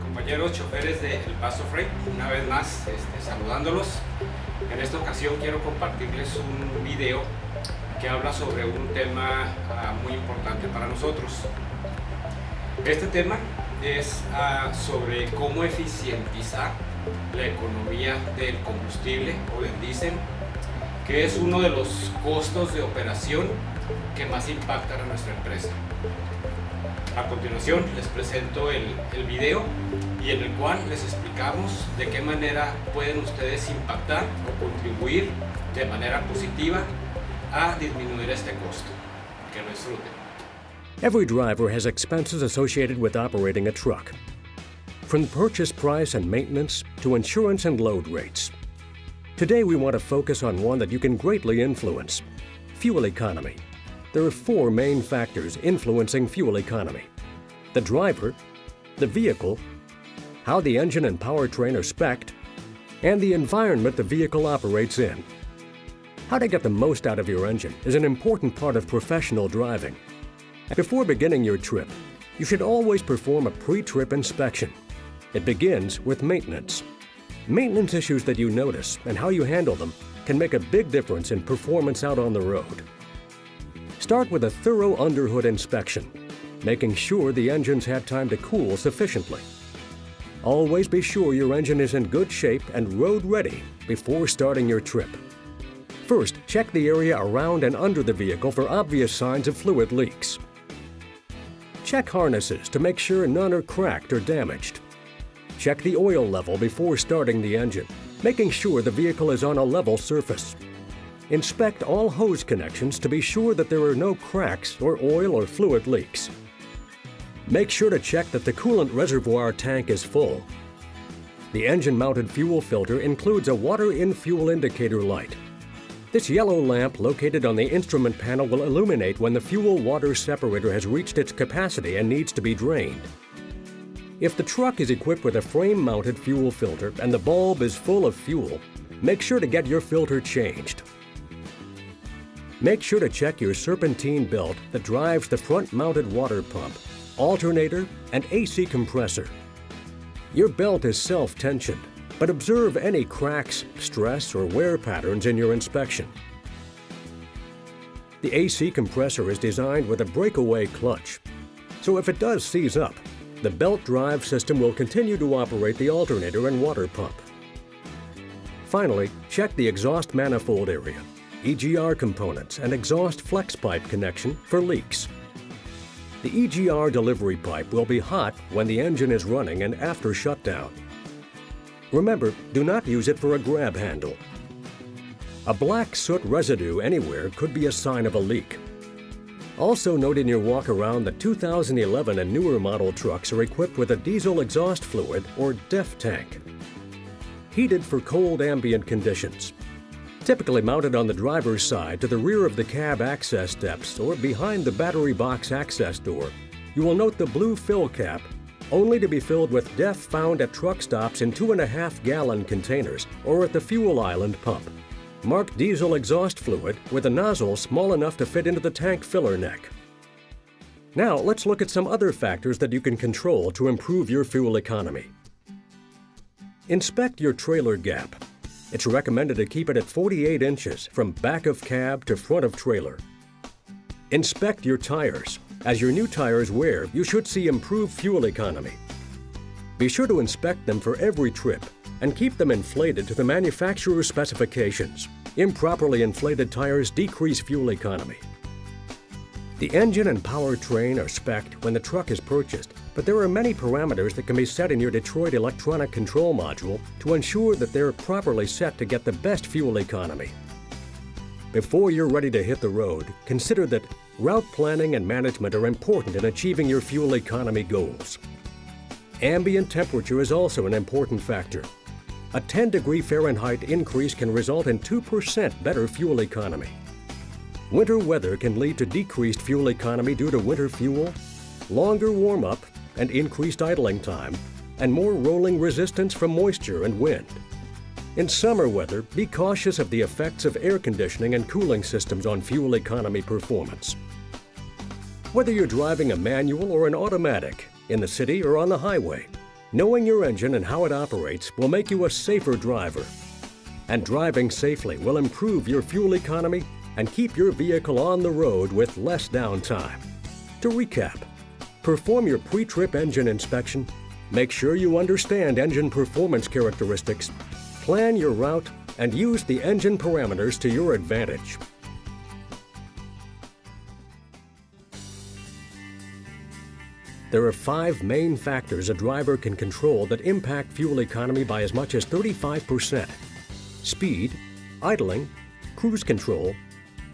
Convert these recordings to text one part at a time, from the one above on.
Compañeros choferes del Paso Freight, una vez más saludándolos. En esta ocasión quiero compartirles un video que habla sobre un tema muy importante para nosotros. Este tema es sobre cómo eficientizar la economía del combustible o del diésel, que es uno de los costos de operación que más impactan a nuestra empresa. A continuación les presento el video y en el cual les explicamos de qué manera pueden ustedes impactar o contribuir de manera positiva a disminuir este costo. Que lo disfruten. Every driver has expenses associated with operating a truck, from the purchase price and maintenance to insurance and load rates. Today we want to focus on one that you can greatly influence: fuel economy. There are four main factors influencing fuel economy: the driver, the vehicle, how the engine and powertrain are spec'd, and the environment the vehicle operates in. How to get the most out of your engine is an important part of professional driving. Before beginning your trip, you should always perform a pre-trip inspection. It begins with maintenance. Maintenance issues that you notice and how you handle them can make a big difference in performance out on the road. Start with a thorough underhood inspection, making sure the engine's had time to cool sufficiently. Always be sure your engine is in good shape and road-ready before starting your trip. First, check the area around and under the vehicle for obvious signs of fluid leaks. Check harnesses to make sure none are cracked or damaged. Check the oil level before starting the engine, making sure the vehicle is on a level surface. Inspect all hose connections to be sure that there are no cracks or oil or fluid leaks. Make sure to check that the coolant reservoir tank is full. The engine-mounted fuel filter includes a water-in fuel indicator light. This yellow lamp located on the instrument panel will illuminate when the fuel-water separator has reached its capacity and needs to be drained. If the truck is equipped with a frame-mounted fuel filter and the bulb is full of fuel, make sure to get your filter changed. Make sure to check your serpentine belt that drives the front-mounted water pump, alternator, and AC compressor. Your belt is self-tensioned, but observe any cracks, stress, or wear patterns in your inspection. The AC compressor is designed with a breakaway clutch, so if it does seize up, the belt drive system will continue to operate the alternator and water pump. Finally, check the exhaust manifold area, EGR components, and exhaust flex pipe connection for leaks. The EGR delivery pipe will be hot when the engine is running and after shutdown. Remember, do not use it for a grab handle. A black soot residue anywhere could be a sign of a leak. Also note in your walk around that 2011 and newer model trucks are equipped with a diesel exhaust fluid or DEF tank. Heated for cold ambient conditions. Typically mounted on the driver's side to the rear of the cab access steps or behind the battery box access door, you will note the blue fill cap, only to be filled with DEF found at truck stops in 2.5-gallon containers or at the fuel island pump. Marked diesel exhaust fluid with a nozzle small enough to fit into the tank filler neck. Now let's look at some other factors that you can control to improve your fuel economy. Inspect your trailer gap. It's recommended to keep it at 48 inches from back of cab to front of trailer. Inspect your tires. As your new tires wear, you should see improved fuel economy. Be sure to inspect them for every trip and keep them inflated to the manufacturer's specifications. Improperly inflated tires decrease fuel economy. The engine and powertrain are spec'd when the truck is purchased, but there are many parameters that can be set in your Detroit electronic control module to ensure that they're properly set to get the best fuel economy. Before you're ready to hit the road, consider that route planning and management are important in achieving your fuel economy goals. Ambient temperature is also an important factor. A 10-degree Fahrenheit increase can result in 2% better fuel economy. Winter weather can lead to decreased fuel economy due to winter fuel, longer warm-up and increased idling time, and more rolling resistance from moisture and wind. In summer weather, be cautious of the effects of air conditioning and cooling systems on fuel economy performance. Whether you're driving a manual or an automatic, in the city or on the highway, knowing your engine and how it operates will make you a safer driver. And driving safely will improve your fuel economy and keep your vehicle on the road with less downtime. To recap, perform your pre-trip engine inspection, make sure you understand engine performance characteristics, plan your route, and use the engine parameters to your advantage. There are 5 main factors a driver can control that impact fuel economy by as much as 35%. Speed, idling, cruise control,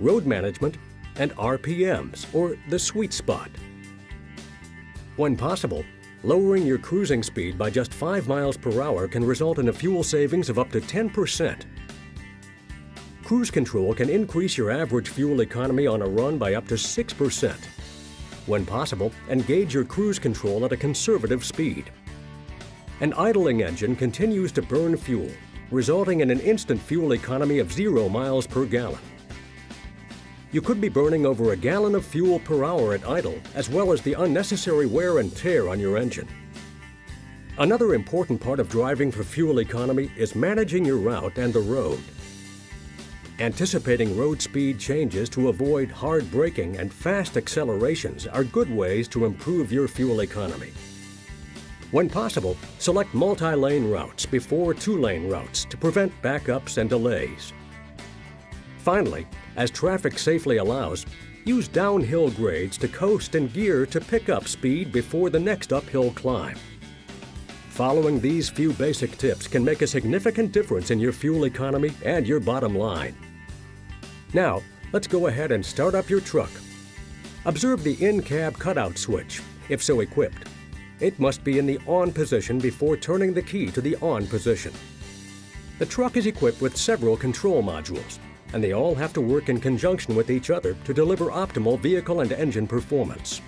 road management, and RPMs, or the sweet spot. When possible, lowering your cruising speed by just 5 miles per hour can result in a fuel savings of up to 10%. Cruise control can increase your average fuel economy on a run by up to 6%. When possible, engage your cruise control at a conservative speed. An idling engine continues to burn fuel, resulting in an instant fuel economy of 0 miles per gallon. You could be burning over a gallon of fuel per hour at idle, as well as the unnecessary wear and tear on your engine. Another important part of driving for fuel economy is managing your route and the road. Anticipating road speed changes to avoid hard braking and fast accelerations are good ways to improve your fuel economy. When possible, select multi-lane routes before 2-lane routes to prevent backups and delays. Finally, as traffic safely allows, use downhill grades to coast and gear to pick up speed before the next uphill climb. Following these few basic tips can make a significant difference in your fuel economy and your bottom line. Now, let's go ahead and start up your truck. Observe the in-cab cutout switch, if so equipped. It must be in the on position before turning the key to the on position. The truck is equipped with several control modules, and they all have to work in conjunction with each other to deliver optimal vehicle and engine performance.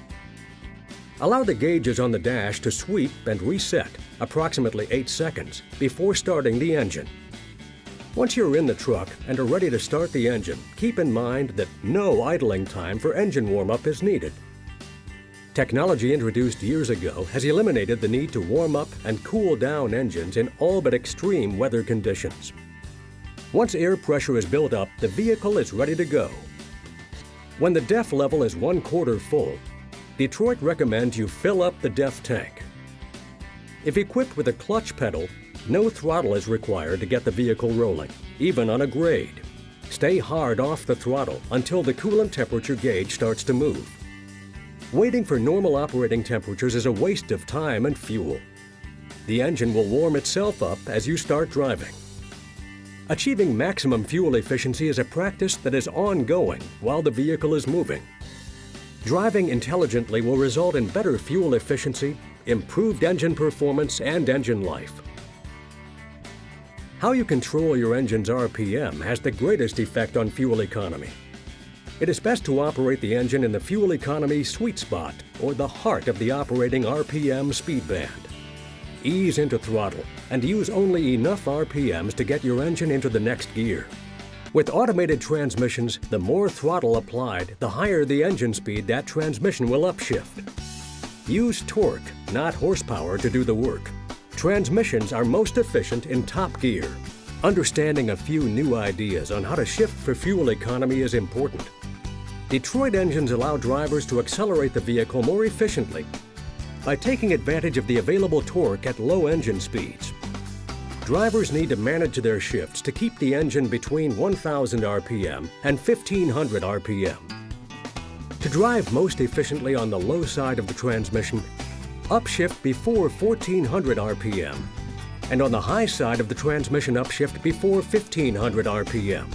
Allow the gauges on the dash to sweep and reset approximately 8 seconds before starting the engine. Once you're in the truck and are ready to start the engine, keep in mind that no idling time for engine warm-up is needed. Technology introduced years ago has eliminated the need to warm up and cool down engines in all but extreme weather conditions. Once air pressure is built up, the vehicle is ready to go. When the DEF level is 1/4 full, Detroit recommends you fill up the DEF tank. If equipped with a clutch pedal, no throttle is required to get the vehicle rolling, even on a grade. Stay hard off the throttle until the coolant temperature gauge starts to move. Waiting for normal operating temperatures is a waste of time and fuel. The engine will warm itself up as you start driving. Achieving maximum fuel efficiency is a practice that is ongoing while the vehicle is moving. Driving intelligently will result in better fuel efficiency, improved engine performance, and engine life. How you control your engine's RPM has the greatest effect on fuel economy. It is best to operate the engine in the fuel economy sweet spot, or the heart of the operating RPM speed band. Ease into throttle and use only enough RPMs to get your engine into the next gear. With automated transmissions, the more throttle applied, the higher the engine speed that transmission will upshift. Use torque, not horsepower, to do the work. Transmissions are most efficient in top gear. Understanding a few new ideas on how to shift for fuel economy is important. Detroit engines allow drivers to accelerate the vehicle more efficiently by taking advantage of the available torque at low engine speeds. Drivers need to manage their shifts to keep the engine between 1,000 RPM and 1,500 RPM. To drive most efficiently on the low side of the transmission, upshift before 1,400 RPM, and on the high side of the transmission upshift before 1,500 RPM.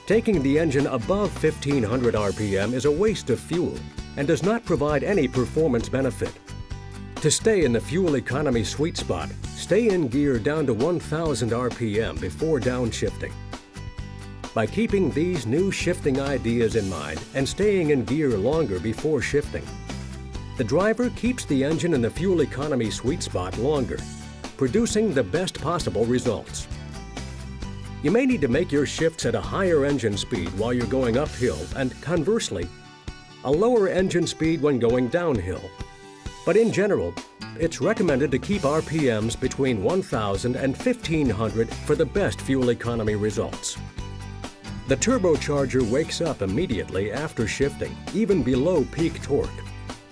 Taking the engine above 1,500 RPM is a waste of fuel and does not provide any performance benefit. To stay in the fuel economy sweet spot, stay in gear down to 1,000 RPM before downshifting. By keeping these new shifting ideas in mind and staying in gear longer before shifting, the driver keeps the engine in the fuel economy sweet spot longer, producing the best possible results. You may need to make your shifts at a higher engine speed while you're going uphill, and conversely, a lower engine speed when going downhill. But in general, it's recommended to keep RPMs between 1,000 and 1,500 for the best fuel economy results. The turbocharger wakes up immediately after shifting, even below peak torque,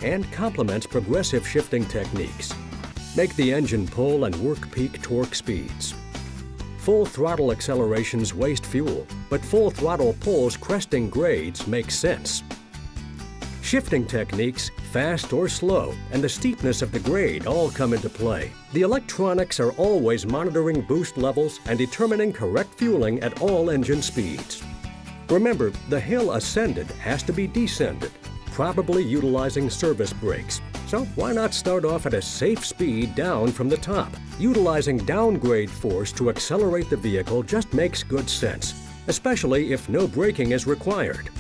and complements progressive shifting techniques. Make the engine pull and work peak torque speeds. Full throttle accelerations waste fuel, but full throttle pulls cresting grades make sense. Shifting techniques, fast or slow, and the steepness of the grade all come into play. The electronics are always monitoring boost levels and determining correct fueling at all engine speeds. Remember, the hill ascended has to be descended, probably utilizing service brakes. So why not start off at a safe speed down from the top? Utilizing downgrade force to accelerate the vehicle just makes good sense, especially if no braking is required.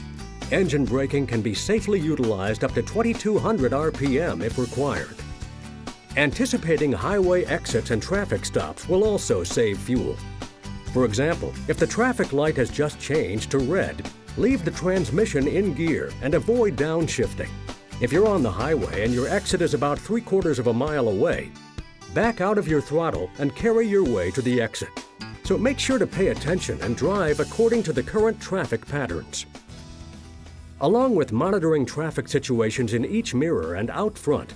Engine braking can be safely utilized up to 2,200 RPM if required. Anticipating highway exits and traffic stops will also save fuel. For example, if the traffic light has just changed to red, leave the transmission in gear and avoid downshifting. If you're on the highway and your exit is about 3/4 of a mile away, back out of your throttle and carry your way to the exit. So make sure to pay attention and drive according to the current traffic patterns. Along with monitoring traffic situations in each mirror and out front,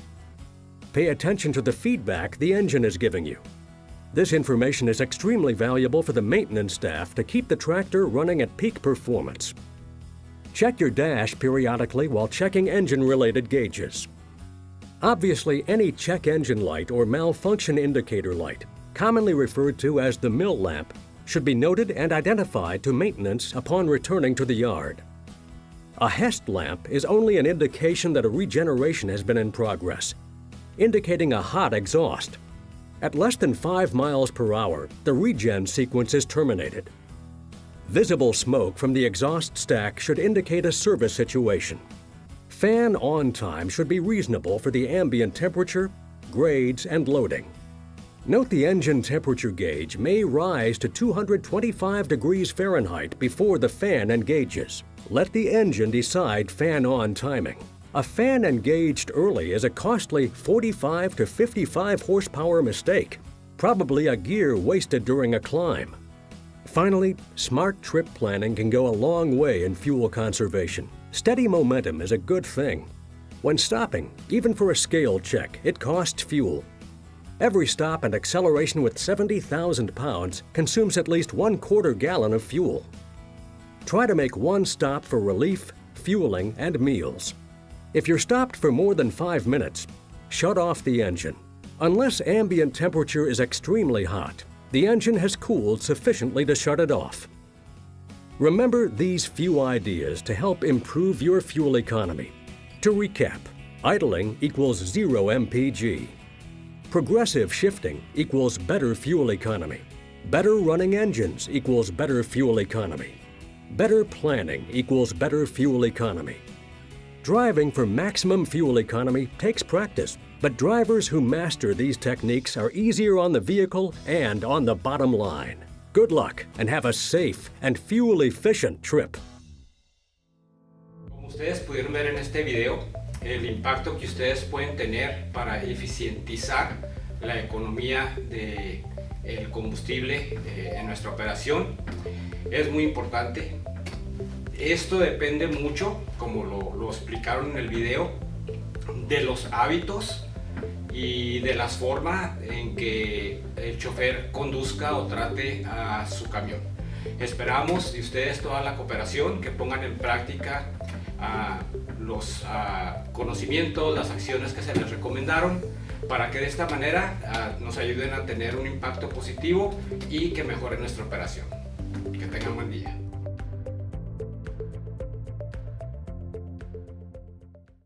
pay attention to the feedback the engine is giving you. This information is extremely valuable for the maintenance staff to keep the tractor running at peak performance. Check your dash periodically while checking engine-related gauges. Obviously, any check engine light or malfunction indicator light, commonly referred to as the mill lamp, should be noted and identified to maintenance upon returning to the yard. A Hest lamp is only an indication that a regeneration has been in progress, indicating a hot exhaust. At less than 5 miles per hour, the regen sequence is terminated. Visible smoke from the exhaust stack should indicate a service situation. Fan on time should be reasonable for the ambient temperature, grades, and loading. Note the engine temperature gauge may rise to 225 degrees Fahrenheit before the fan engages. Let the engine decide fan on timing. A fan engaged early is a costly 45 to 55 horsepower mistake, probably a gear wasted during a climb. Finally, smart trip planning can go a long way in fuel conservation. Steady momentum is a good thing. When stopping, even for a scale check, it costs fuel. Every stop and acceleration with 70,000 pounds consumes at least 1/4 gallon of fuel. Try to make one stop for relief, fueling, and meals. If you're stopped for more than 5 minutes, shut off the engine. Unless ambient temperature is extremely hot, the engine has cooled sufficiently to shut it off. Remember these few ideas to help improve your fuel economy. To recap, idling equals 0 mpg. Progressive shifting equals better fuel economy. Better running engines equals better fuel economy. Better planning equals better fuel economy. Driving for maximum fuel economy takes practice, but drivers who master these techniques are easier on the vehicle and on the bottom line. Good luck and have a safe and fuel-efficient trip. Como ustedes pudieron ver en este video, el impacto que ustedes pueden tener para eficientizar la economía del combustible en nuestra operación es muy importante. Esto depende mucho, como lo explicaron en el video, de los hábitos y de las formas en que el chofer conduzca o trate a su camión. Esperamos de ustedes toda la cooperación, que pongan en práctica los conocimientos, las acciones que se les recomendaron, para que de esta manera nos ayuden a tener un impacto positivo y que mejore nuestra operación. Que tengan buen día.